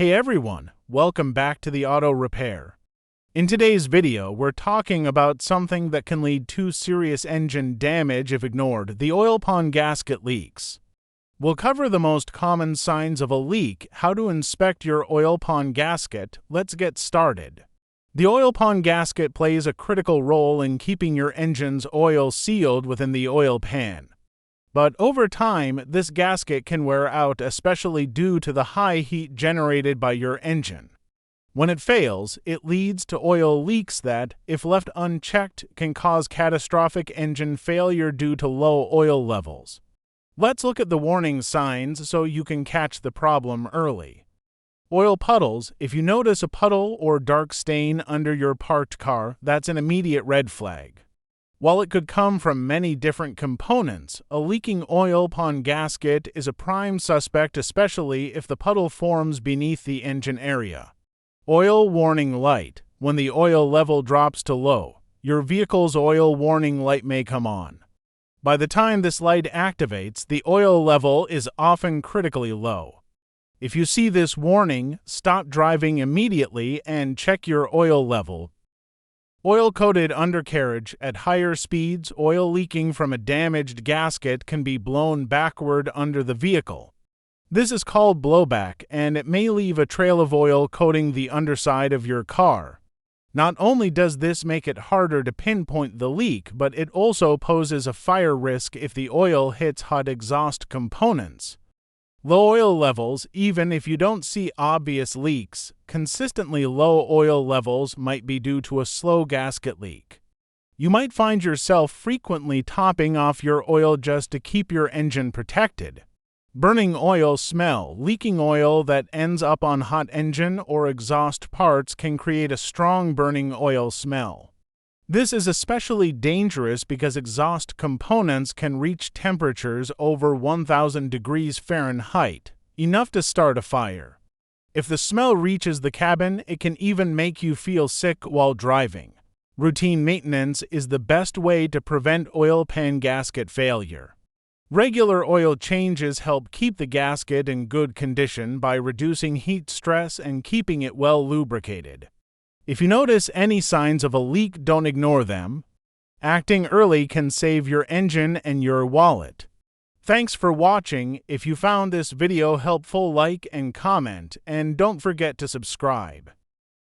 Hey everyone, welcome back to the Auto Repair. In today's video, we're talking about something that can lead to serious engine damage if ignored: the oil pan gasket leaks. We'll cover the most common signs of a leak, how to inspect your oil pan gasket. Let's get started. The oil pan gasket plays a critical role in keeping your engine's oil sealed within the oil pan. But over time, this gasket can wear out, especially due to the high heat generated by your engine. When it fails, it leads to oil leaks that, if left unchecked, can cause catastrophic engine failure due to low oil levels. Let's look at the warning signs so you can catch the problem early. Oil puddles. If you notice a puddle or dark stain under your parked car, that's an immediate red flag. While it could come from many different components, a leaking oil pan gasket is a prime suspect, especially if the puddle forms beneath the engine area. Oil warning light. When the oil level drops to low, your vehicle's oil warning light may come on. By the time this light activates, the oil level is often critically low. If you see this warning, stop driving immediately and check your oil level. Oil-coated undercarriage. At higher speeds, oil leaking from a damaged gasket can be blown backward under the vehicle. This is called blowback, and it may leave a trail of oil coating the underside of your car. Not only does this make it harder to pinpoint the leak, but it also poses a fire risk if the oil hits hot exhaust components. Low oil levels. Even if you don't see obvious leaks, consistently low oil levels might be due to a slow gasket leak. You might find yourself frequently topping off your oil just to keep your engine protected. Burning oil smell. Leaking oil that ends up on hot engine or exhaust parts can create a strong burning oil smell. This is especially dangerous because exhaust components can reach temperatures over 1,000 degrees Fahrenheit, enough to start a fire. If the smell reaches the cabin, it can even make you feel sick while driving. Routine maintenance is the best way to prevent oil pan gasket failure. Regular oil changes help keep the gasket in good condition by reducing heat stress and keeping it well lubricated. If you notice any signs of a leak, don't ignore them. Acting early can save your engine and your wallet. Thanks for watching. If you found this video helpful, like and comment, and don't forget to subscribe.